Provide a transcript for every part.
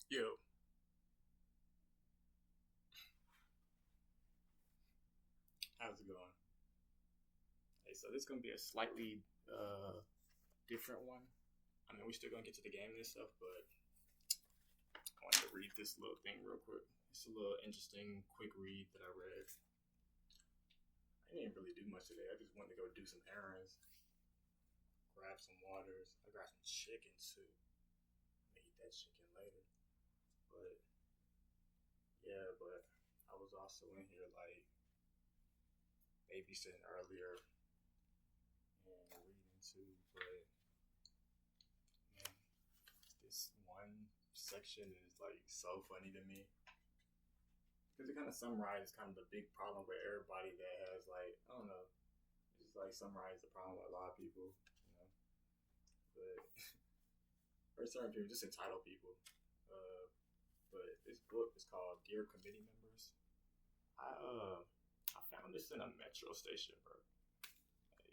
Yo, how's it going? Hey, so this is gonna be a slightly different one. I mean, we're still gonna get to the game and stuff, but I wanted to read this little thing real quick. It's a little interesting, quick read that I read. I didn't really do much today. I just wanted to go do some errands, grab some waters. I grabbed some chicken too. I'm gonna eat that chicken later. But yeah, but I was also in here like babysitting earlier and reading too. But man, this one section is like so funny to me because it kind of summarizes kind of the big problem with everybody that has like I don't know, it's just like summarize the problem with a lot of people, you know. But or certain people just entitled people. Uh, but this book is called Dear Committee Members. I found this in a metro station, bro. Like,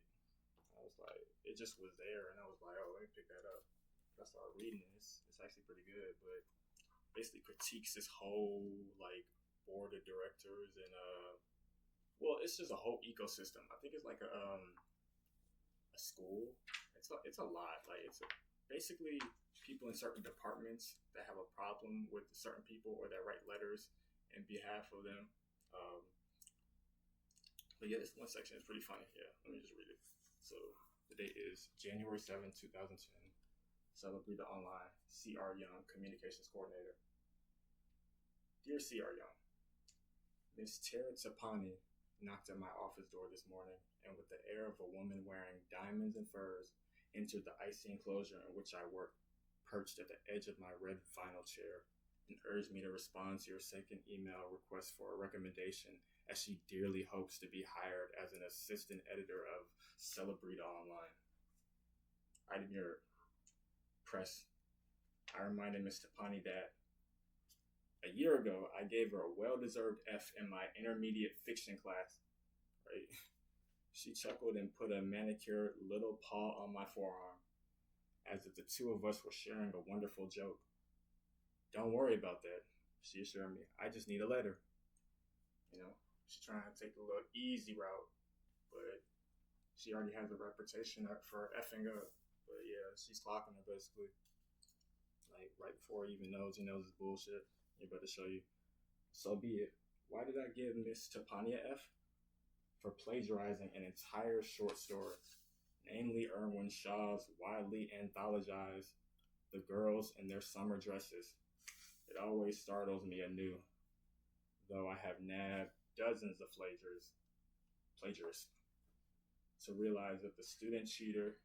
I was like, it just was there, and I was like, oh, let me pick that up. I started reading this. It's actually pretty good, but basically critiques this whole like board of directors and well, it's just a whole ecosystem. I think it's like a school. It's a lot. Like basically people in certain departments that have a problem with certain people or that write letters in behalf of them. Um, but yeah, this one section is pretty funny. Yeah, let me just read it. So the date is January 7th, 2010. Celebrate online. C.R. Young, Communications Coordinator. Dear C.R. Young, Miss Tara Tapani knocked at my office door this morning and with the air of a woman wearing diamonds and furs entered the icy enclosure in which I work, perched at the edge of my red vinyl chair, and urged me to respond to your second email request for a recommendation as she dearly hopes to be hired as an assistant editor of Celebrita Online. Item your press. I reminded Miss Tapani that a year ago, I gave her a well-deserved F in my intermediate fiction class. Right? She chuckled and put a manicured little paw on my forearm, as if the two of us were sharing a wonderful joke. Don't worry about that, she assured me. I just need a letter. You know, she's trying to take the little easy route, but she already has a reputation for effing up. But yeah, she's clocking her basically. Like right before he even knows it's bullshit. You better show you. So be it. Why did I give Miss Tapania F? For plagiarizing an entire short story, namely Erwin Shaw's widely anthologized The Girls in Their Summer Dresses. It always startles me anew, though I have nabbed dozens of plagiarists, to realize that the student cheater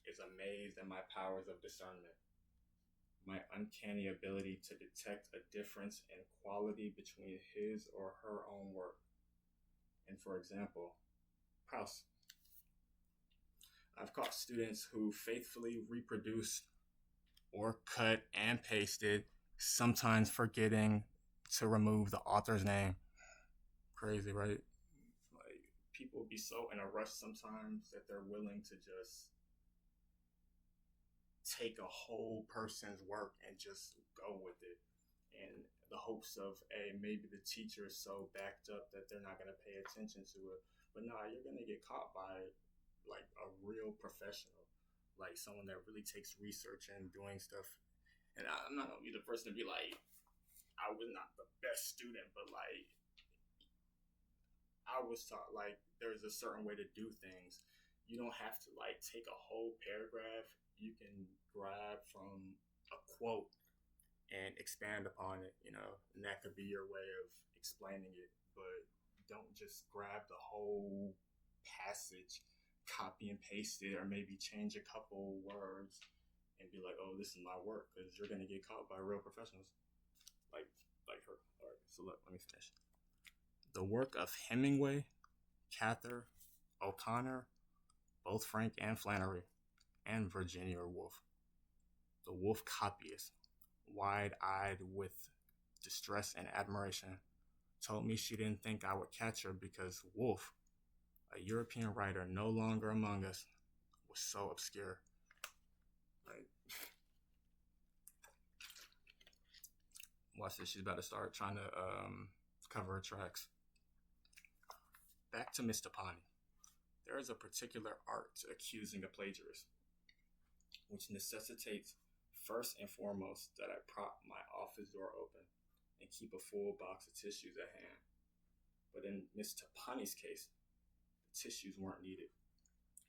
is amazed at my powers of discernment, my uncanny ability to detect a difference in quality between his or her own work. And for example, Proust. I've caught students who faithfully reproduced or cut and pasted, sometimes forgetting to remove the author's name. Crazy, right? Like people be so in a rush sometimes that they're willing to just take a whole person's work and just go with it in the hopes of maybe the teacher is so backed up that they're not going to pay attention to it. But nah, you're going to get caught by like a real professional, like someone that really takes research and doing stuff. And I'm not going to be the person to be like, I was not the best student, but like I was taught like there's a certain way to do things. You don't have to like take a whole paragraph. You can grab from a quote and expand upon it, and that could be your way of explaining it. But don't just grab the whole passage, copy and paste it, or maybe change a couple words and be like, "Oh, this is my work," because you're gonna get caught by real professionals, like like her. All right, so let me finish. The work of Hemingway, Cather, O'Connor, both Frank and Flannery, and Virginia Woolf. The Woolf copyist, wide-eyed with distress and admiration, told me she didn't think I would catch her because Woolf, a European writer no longer among us, was so obscure. Like, Watch this. She's about to start trying to cover her tracks. Back to Miss Tapani. There is a particular art to accusing a plagiarist, which necessitates first and foremost that I prop my office door open and keep a full box of tissues at hand. But in Miss Tapani's case, the tissues weren't needed.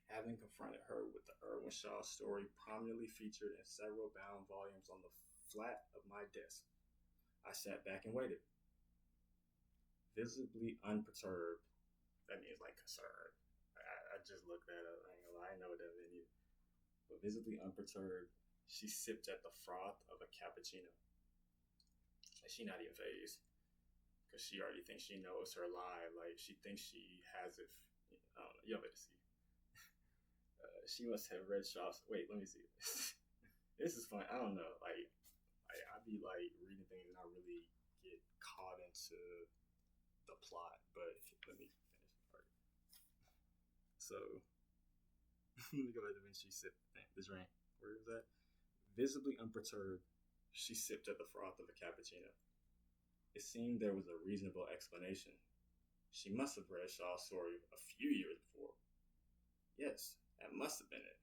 Having confronted her with the Irwin Shaw story prominently featured in several bound volumes on the flat of my desk, I sat back and waited. Visibly unperturbed, that means like concerned. I just looked that up. I ain't gonna lie, I know what that means. But visibly unperturbed, she sipped at the froth of a cappuccino. And she not even phased, because she already thinks she knows her lie. Like, she thinks she has it. I don't know. Y'all better see. She must have read Shaw's. Wait, let me see. This is fun. I don't know. Like, I be like reading things and I really get caught into the plot. But let me finish the part. So, let me go back to when she sipped the drink. Where is that? Visibly unperturbed, she sipped at the froth of a cappuccino. It seemed there was a reasonable explanation. She must have read Shaw's story a few years before. Yes, that must have been it.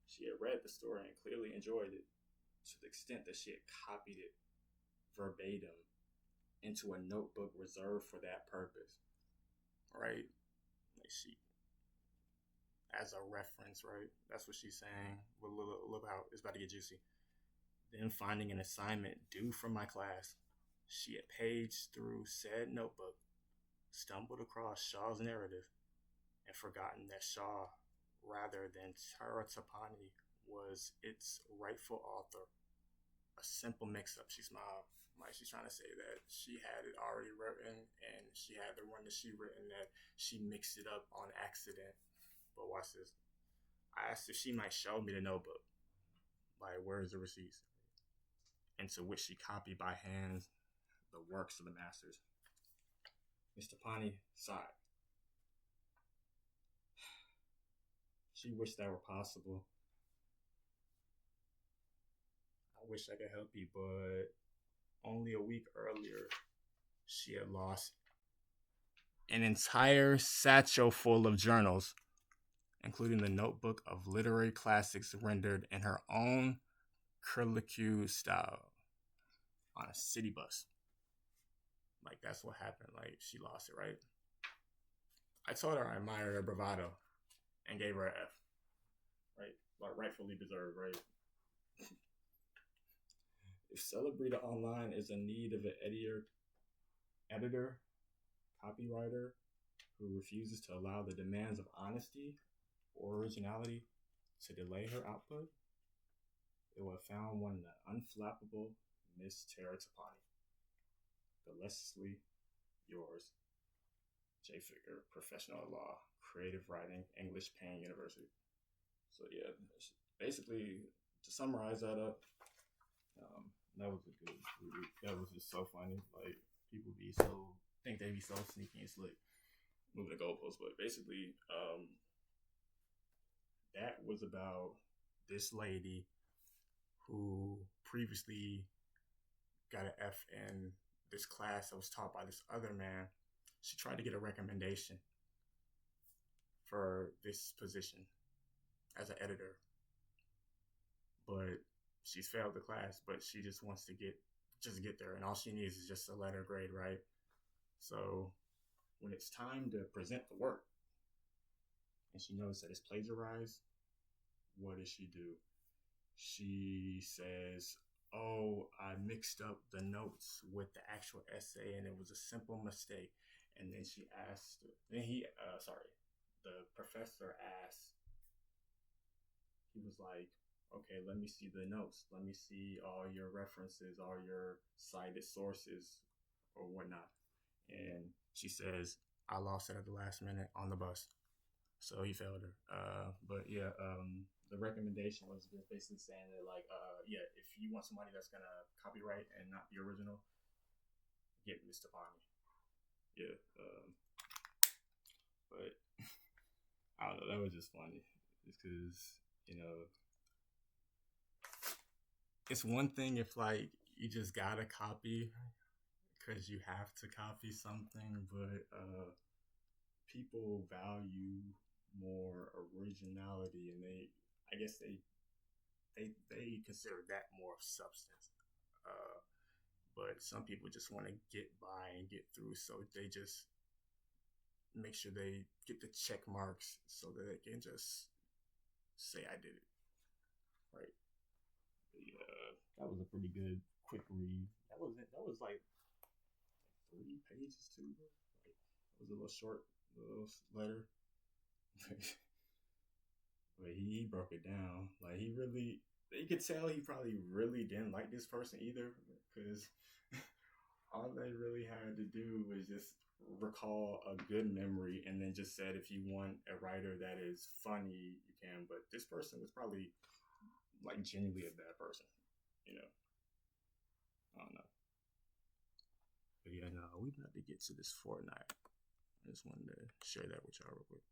She had read the story and clearly enjoyed it, to the extent that she had copied it verbatim into a notebook reserved for that purpose. Right? Like, she, as a reference, right? That's what she's saying. Look how it's about to get juicy. Then, finding an assignment due from my class, she had paged through said notebook, stumbled across Shaw's narrative, and forgotten that Shaw, rather than Tara Tapani, was its rightful author. A simple mix-up, she smiled. Like, she's trying to say that she had it already written, and she had the one that she written that she mixed it up on accident. But watch this. I asked if she might show me the notebook. Like, where's the receipts? Into which she copied by hand the works of the masters. Mr. Pani sighed. She wished that were possible. I wish I could help you, but only a week earlier, she had lost an entire satchel full of journals, including the notebook of literary classics rendered in her own curlicue style on a city bus. Like, that's what happened. Like, she lost it, right? I told her I admired her bravado and gave her an F. Right? Like, rightfully deserved, right? If Celebrita Online is in need of an editor, copywriter who refuses to allow the demands of honesty or originality to delay her output, it will have found one the unflappable Miss Tara Tapani. Deliciously yours, J. Ficker, professional law, creative writing, English Payne University. So yeah, basically to summarize that up, that was a good movie. That was just so funny. Like, people think they be so sneaky and slick, moving the goalposts. But basically, that was about this lady who previously got an F in this class that was taught by this other man. She tried to get a recommendation for this position as an editor, but she's failed the class, but she just wants to get there, and all she needs is just a letter grade, right? So when it's time to present the work and she knows that it's plagiarized, what does she do? She says, oh, I mixed up the notes with the actual essay and it was a simple mistake. And then she asked, the professor asked, he was like, okay, let me see the notes. Let me see all your references, all your cited sources or whatnot. And she says, I lost it at the last minute on the bus. So he failed her. But yeah, the recommendation was just basically saying that, like, if you want somebody that's going to copyright and not be original, get Mr. Pani. Yeah. But I don't know. That was just funny. Just because, it's one thing if, like, you just gotta copy because you have to copy something, but people value more originality, and I guess they consider that more of substance. Uh, but some people just want to get by and get through, so they just make sure they get the check marks so that they can just say I did it. Right. Yeah, that was a pretty good quick read. That was it. That was like 3 pages too, bro. Like it was a little short, little letter. But he broke it down. Like he really, you could tell he probably really didn't like this person either, because all they really had to do was just recall a good memory, and then just said if you want a writer that is funny, you can. But this person was probably like genuinely a bad person, you know. I don't know. But yeah, no, we about to get to this Fortnite. I just wanted to share that with y'all real quick.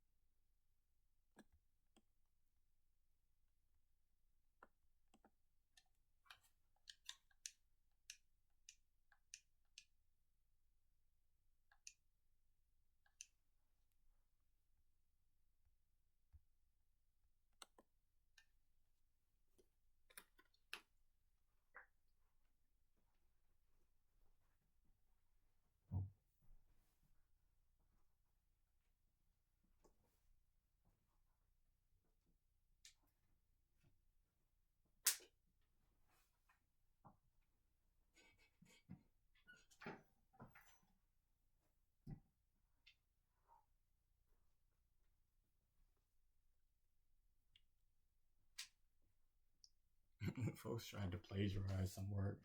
Folks tried to plagiarize some work,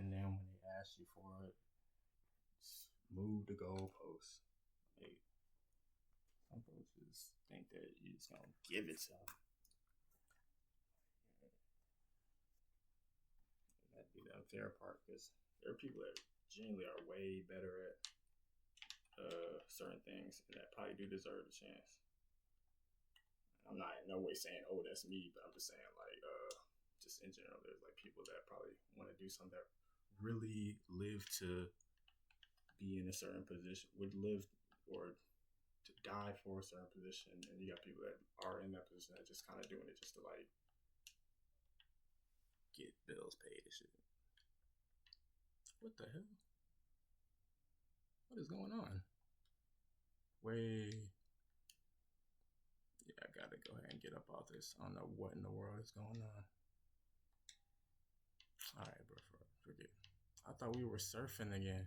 and then when they ask you for it, move the goalposts. Like, some folks just think that you're just gonna give it to them. And that'd be the unfair part, because there are people that genuinely are way better at certain things and that probably do deserve a chance. I'm not in no way saying, oh, that's me, but I'm just saying, like, just in general, there's like people that probably want to do something that really live to be in a certain position, would live or to die for a certain position, and you got people that are in that position that just kind of doing it just to like get bills paid and shit. What the hell? What is going on? Wait. Yeah, I gotta go ahead and get up off this. I don't know what in the world is going on. Alright, bro, forget. I thought we were surfing again.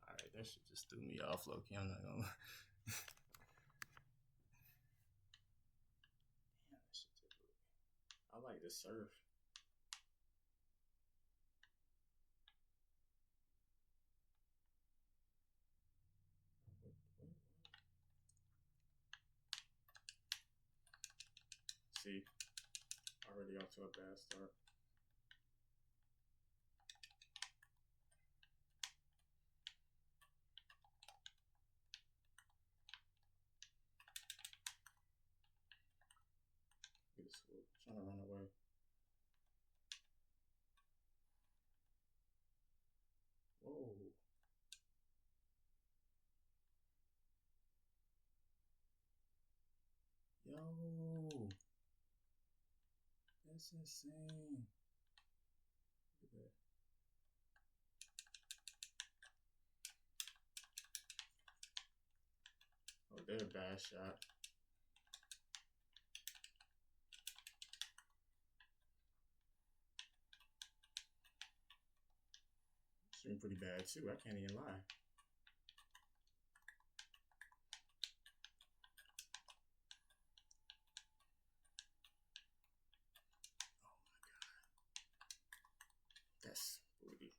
Alright, that shit just threw me off, low-key. I'm not gonna. Damn, that shit took me. I like to surf. See, already off to a bad start. Get a swoop. Trying to run away. Whoa. Yo. That's insane. Look at that. Oh, they're a bad shot. Shooting pretty bad too. I can't even lie. Oh my god. That's booty.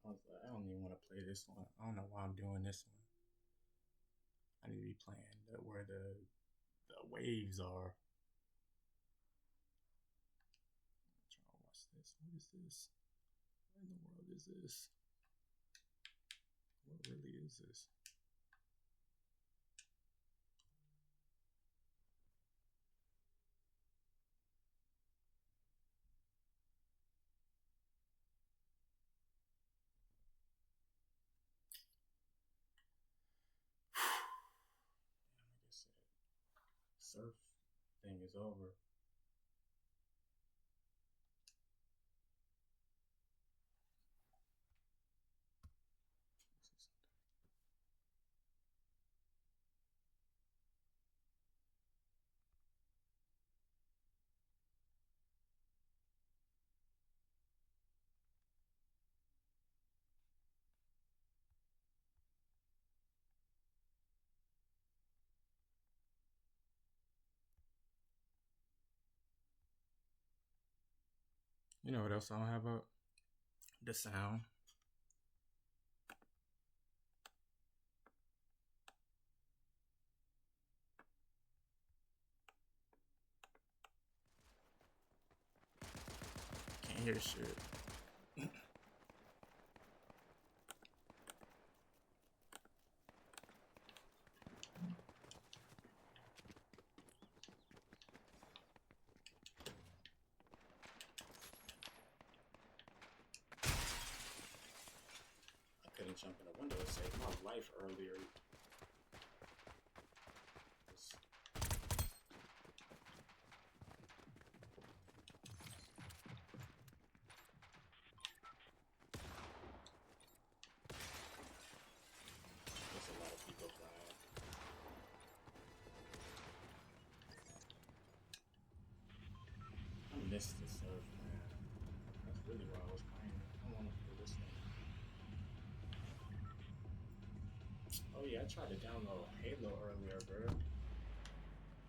I was like, I don't even want to play this one. I don't know why I'm doing this one. I need to be playing where the waves are. I'm trying to watch this. What is this? What in the world is this? What really is this? surf thing is over. You know what else I don't have up? The sound. Can't hear shit. I couldn't jump in a window to save my life earlier. There's a lot of people playing. I missed the surf, man. That's really why I was playing. I want to play this one. Oh yeah, I tried to download Halo earlier, bro. That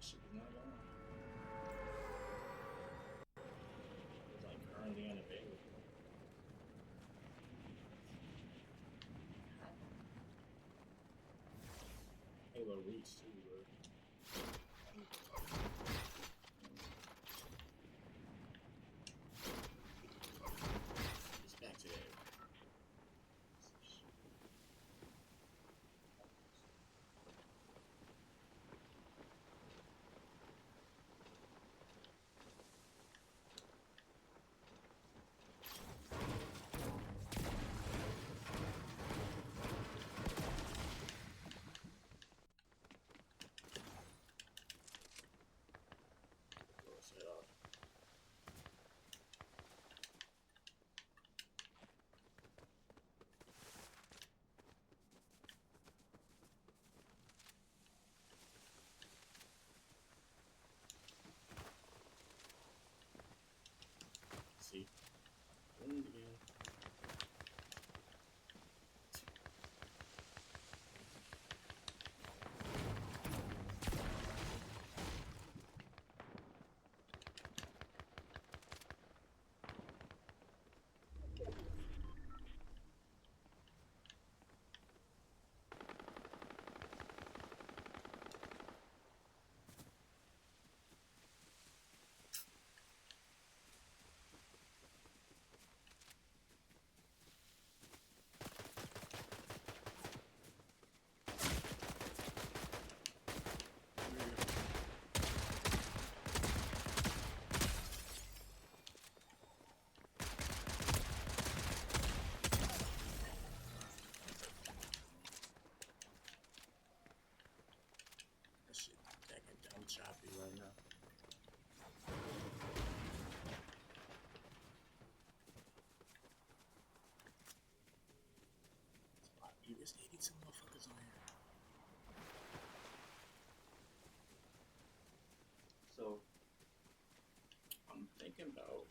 shit was not on. It was like currently unavailable. Halo Reach too, bro. It's back to that. Close it off. See? Again. That shit fucking dumb choppy right now. There's 82 motherfuckers on here. So, I'm thinking about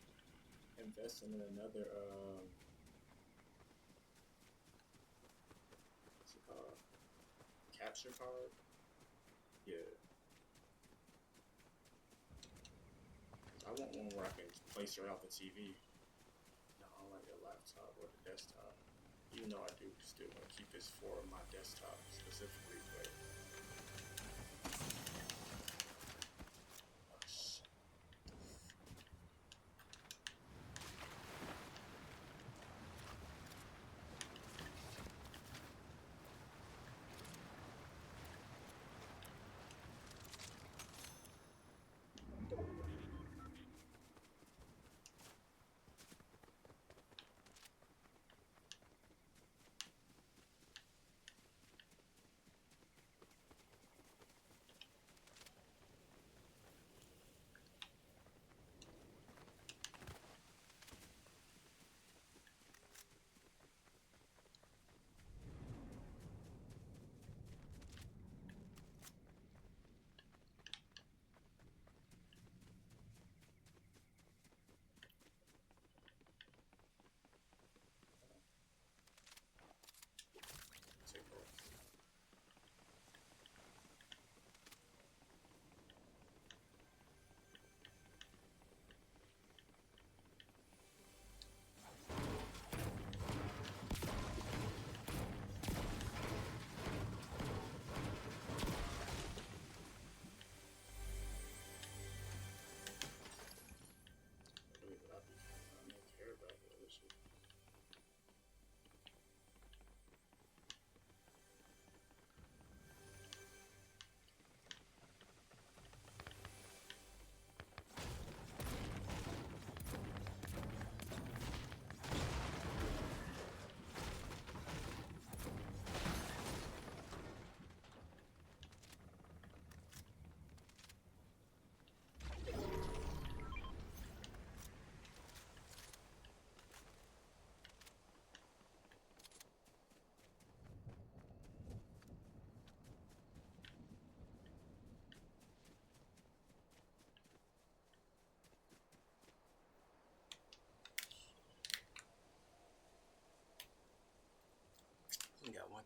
investing in another, what's it called? Capture card? Yeah. I want one where I can place her out the TV. Not on like a laptop or the desktop. Even though I do still want to keep this for my desktop specifically, but oh, shit.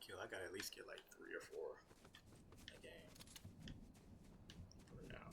kill. I gotta at least get like 3 or 4 a game for now.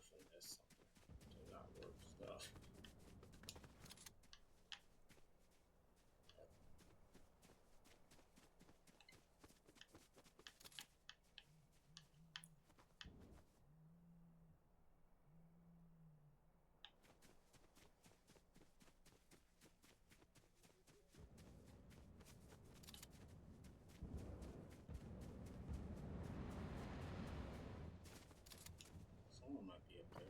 Finesse something to not work stuff. Someone might be up there.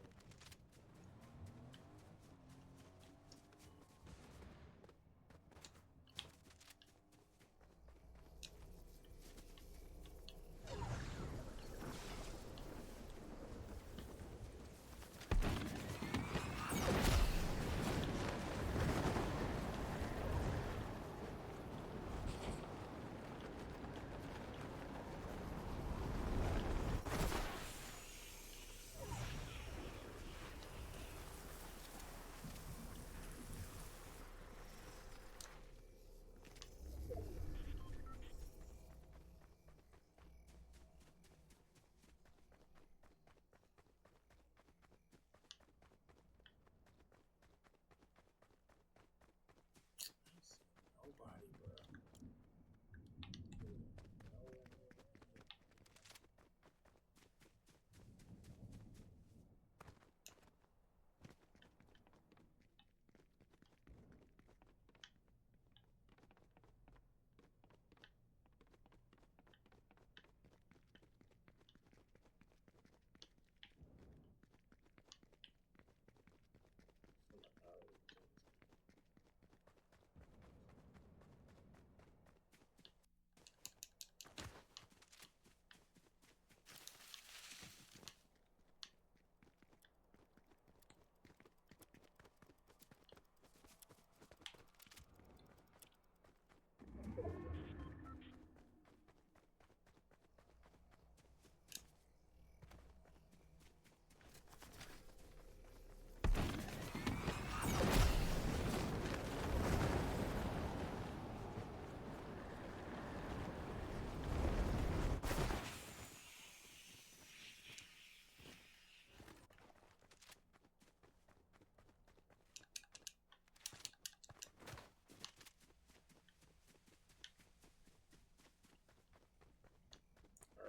Nobody, bro.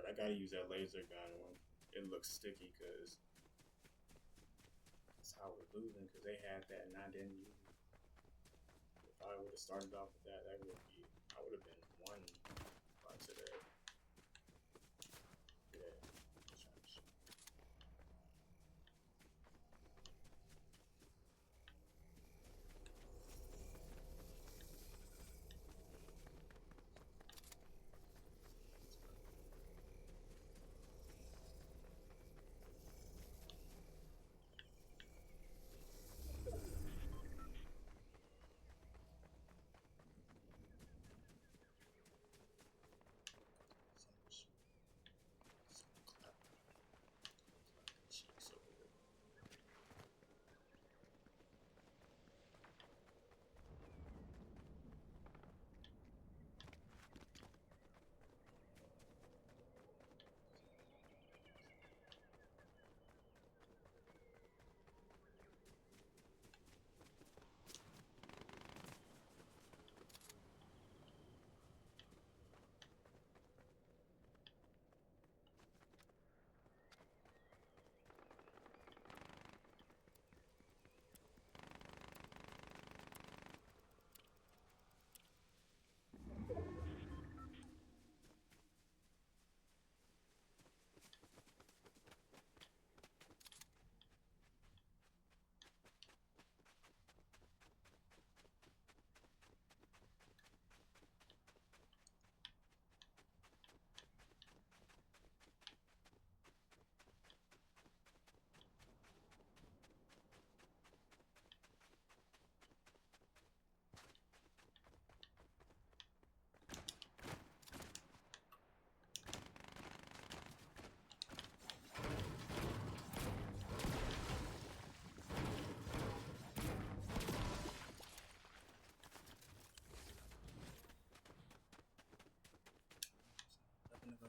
I gotta use that laser gun when it looks sticky because that's how we're losing because they had that and I didn't use it. If I would have started off with that, I would have been one by today. Yeah.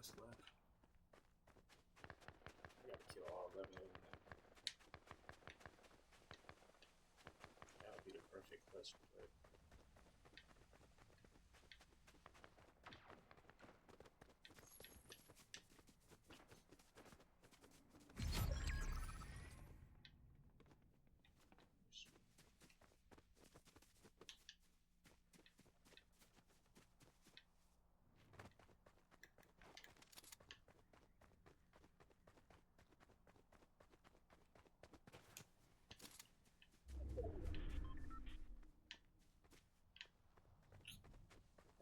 less left. I gotta kill all 11 of them. That would be the perfect clutch play.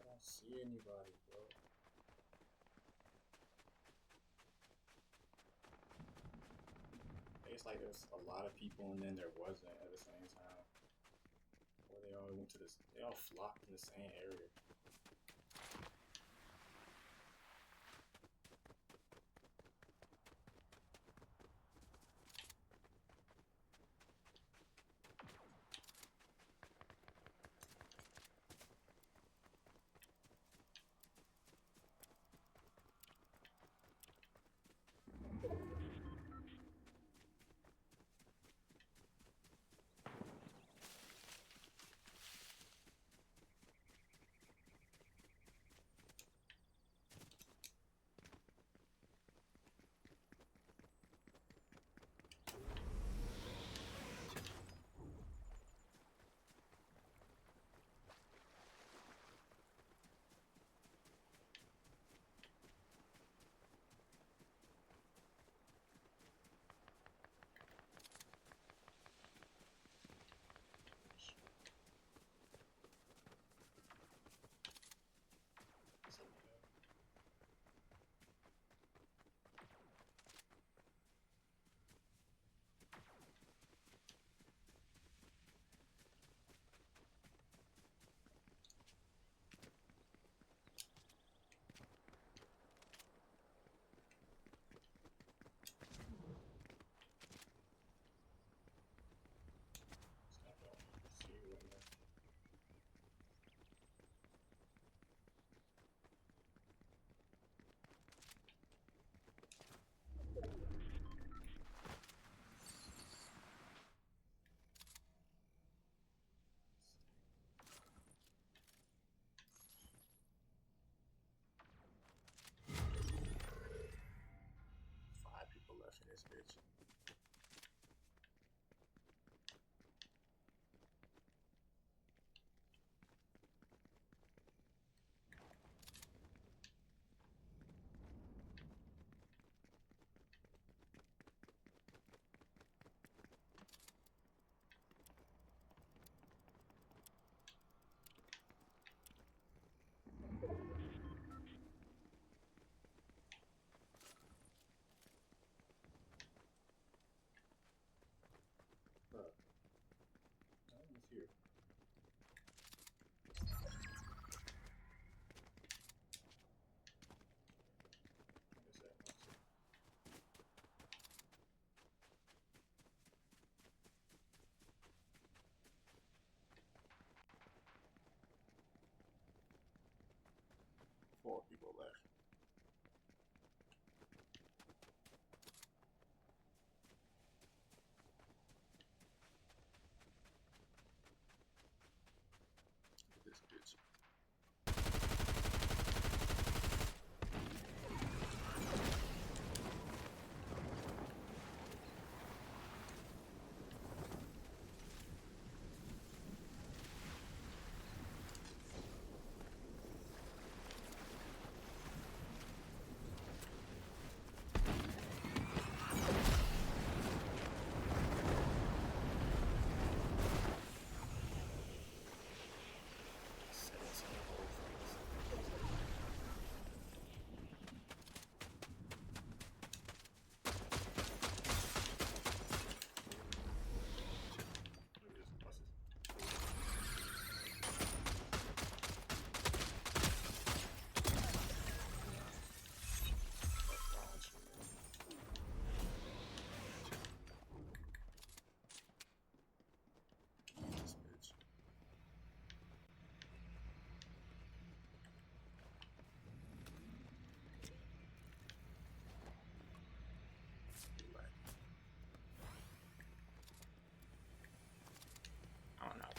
I don't see anybody, bro. It's like there's a lot of people and then there wasn't at the same time. Or they all went to this, they all flocked in the same area. Left in this bitch. Here.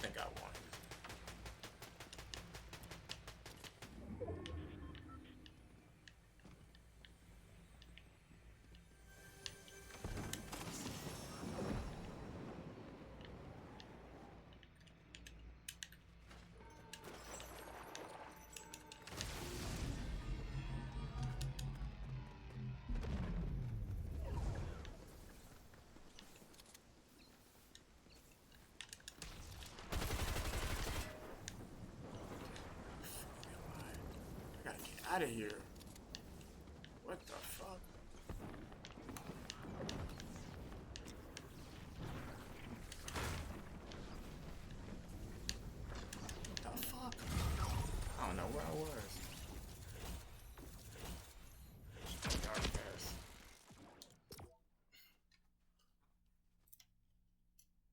think I won. I gotta get out of here. What the fuck? What the fuck? I don't know where I was. Dark ass.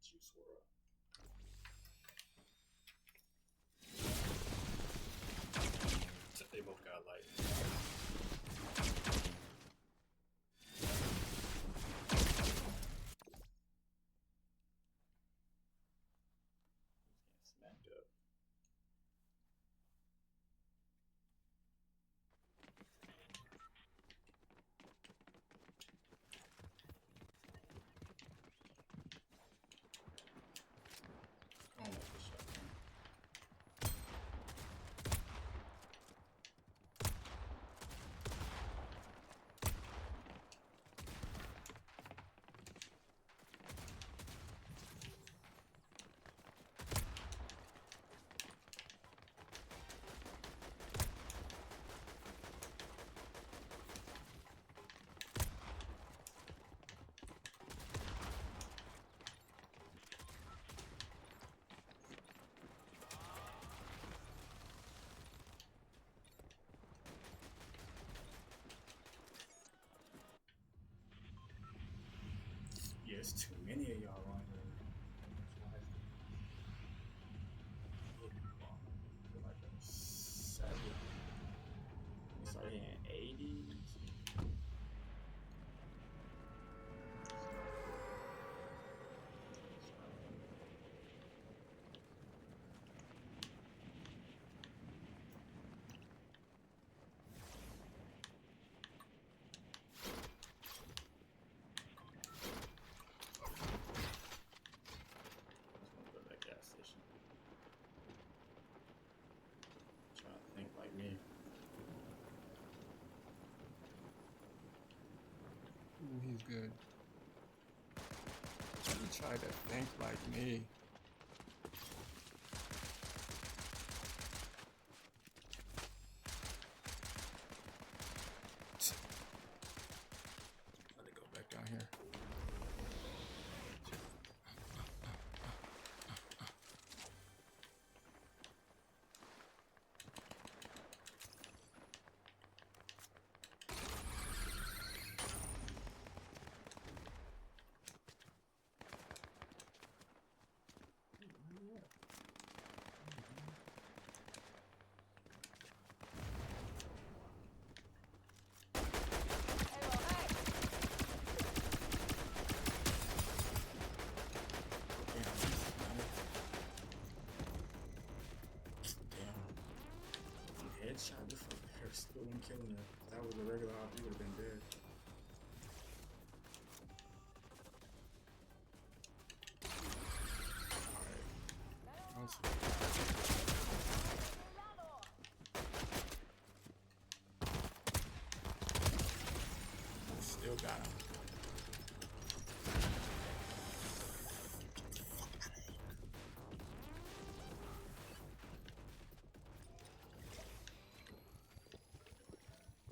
Juice world. They both got light. Smacked up. I don't like this shotgun. Yeah, it's too many of y'all on here. Feel like a 7. It's like in 80s. Go to that gas station. Trying to think like me. Ooh, he's good. He tried to think like me. Let it go back down here. Headshot this fucker here, still wasn't killing her. If that was a regular op, he would have been dead. Still got him.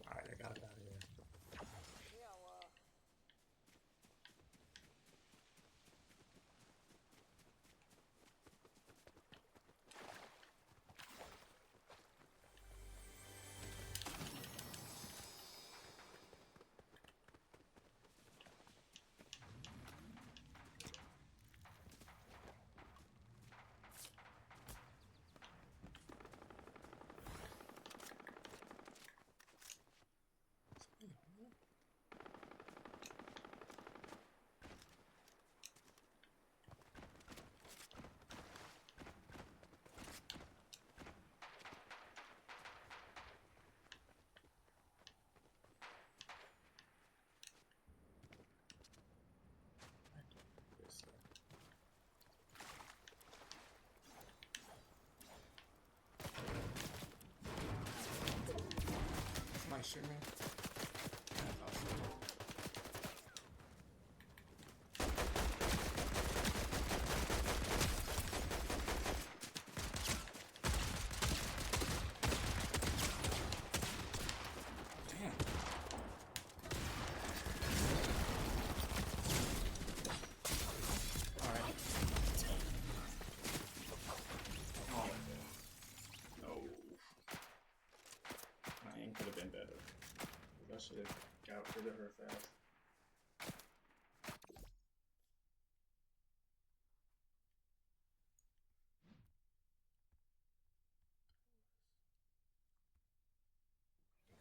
Alright, I got it out of here. see me? Yeah, I see you. Damn. Alright. Oh, no. My aim could have been better. I should have got rid of her fast.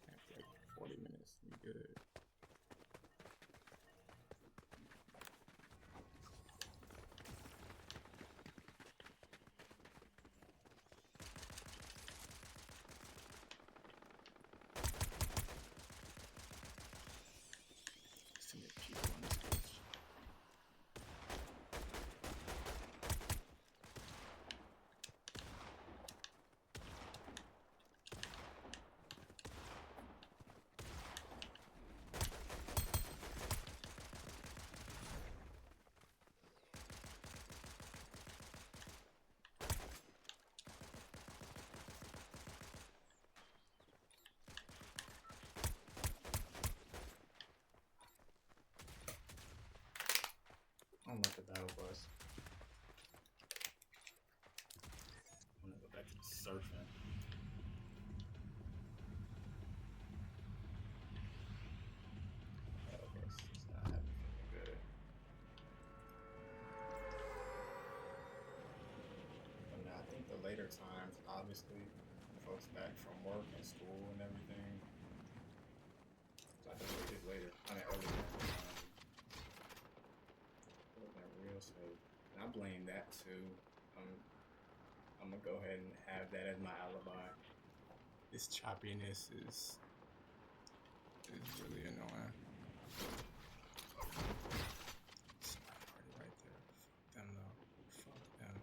After like 40 minutes, we good. Too many people on this bitch. I don't like the battle bus. I'm gonna go back to surfing. Oh, okay, so it's not having feeling good. But now I think the later times, obviously, folks back from work and school and everything. So I just waited later. I mean, earlier. It would have been real safe. And I blame that too. I'm gonna go ahead and have that as my alibi. This choppiness is really annoying. Somebody already right there. Fuck them though. Fuck them.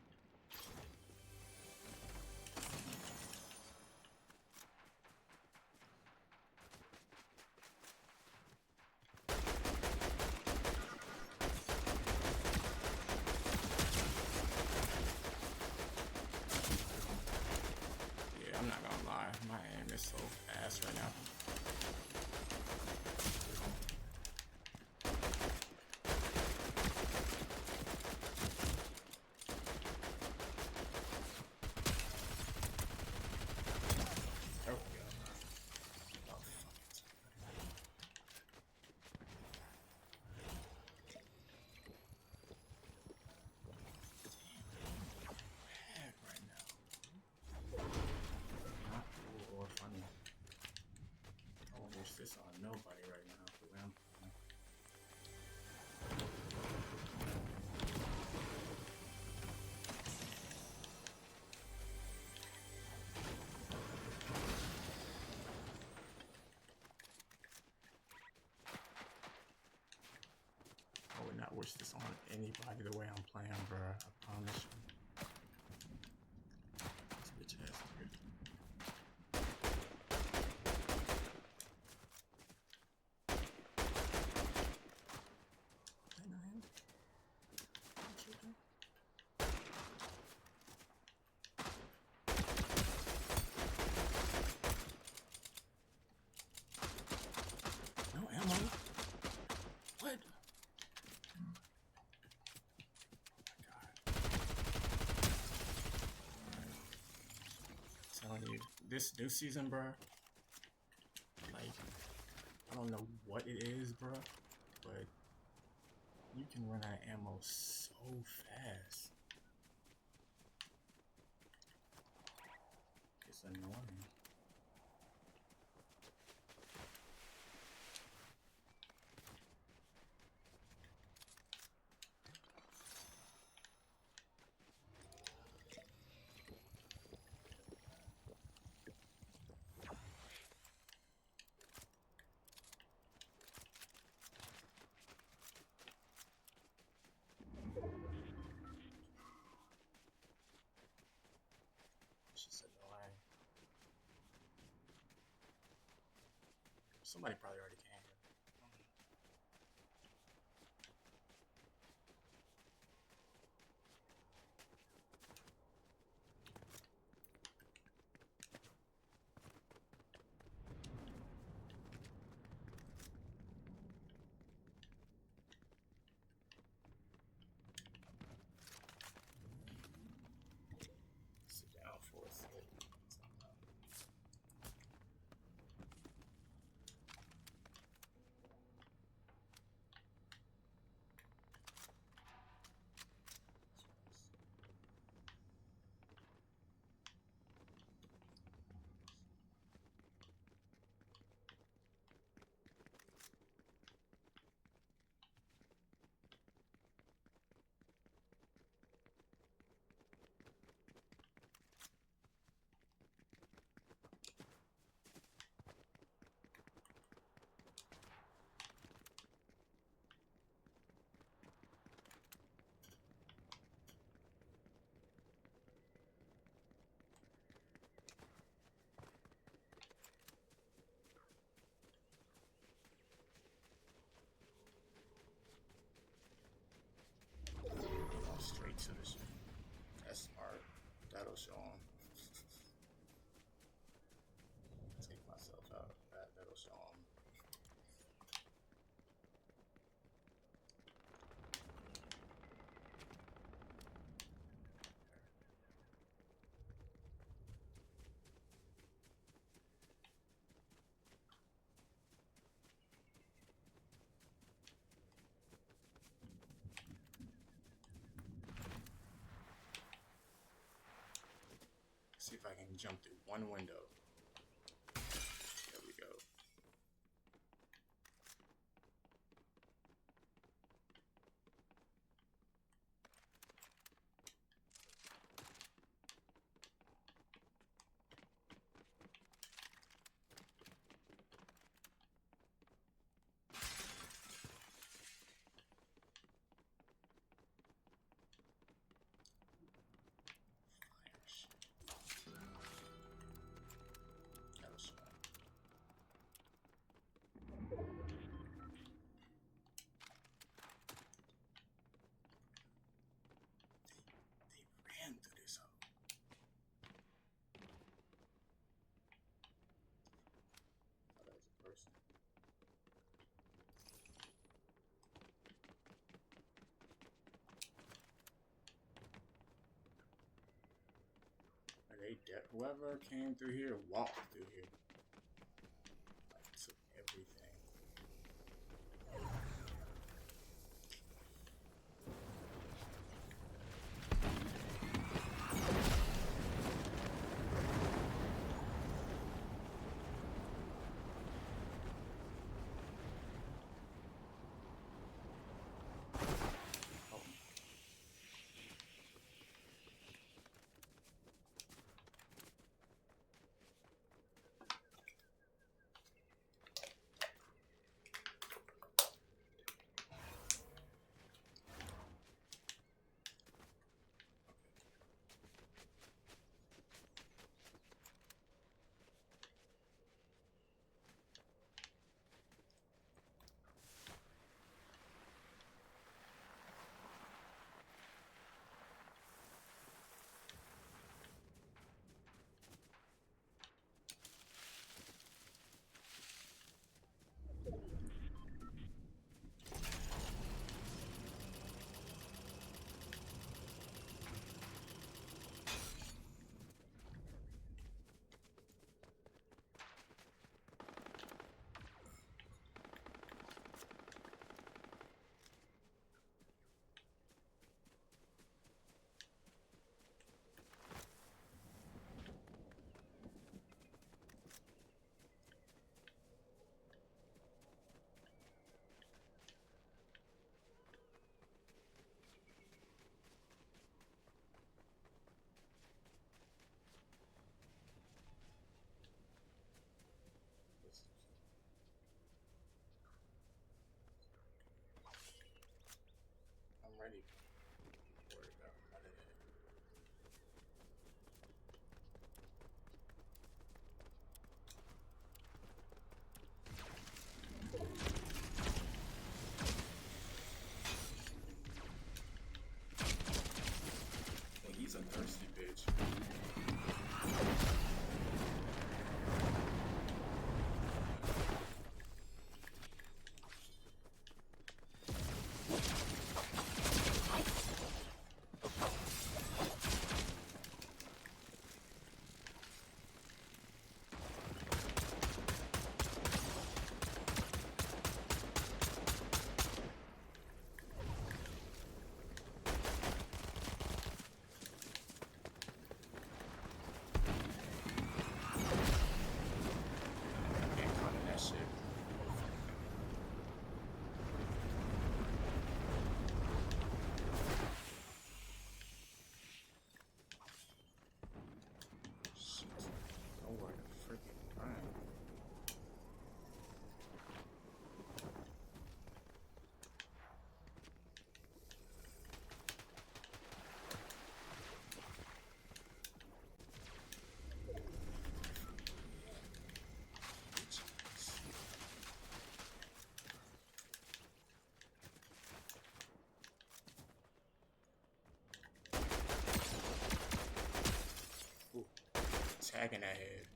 Yeah, I'm not gonna lie. My aim is so fast right now. There we go. Oh, fuck it. Bad right now. Not cool or funny. I don't wish this on nobody right now. The way I'm playing. I would not wish this on anybody the way I'm playing, bro. I promise you. This bitch ass nigga. Ain't no him. What you doing? No ammo. What? Oh my god. Alright. Telling you, this new season, bro. Like, I don't know what it is, bro, but you can run out of ammo so fast. It's annoying. It's just annoying. Somebody probably already came here. Sit down for a second. Straight to the ship. That's smart. That'll show him. Take myself out. That'll show him. See if I can jump through one window. There we go. Whoever came through here walked through here. Like, took everything. back in that head.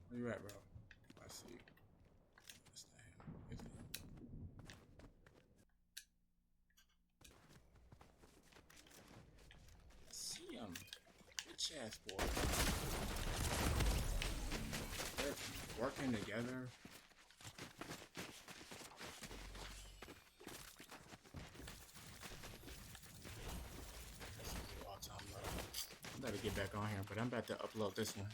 Where you at, bro? I see. That's the him. It's him. I see him. Bitch ass boy. They're working together. I better get back on here, but I'm about to upload this one.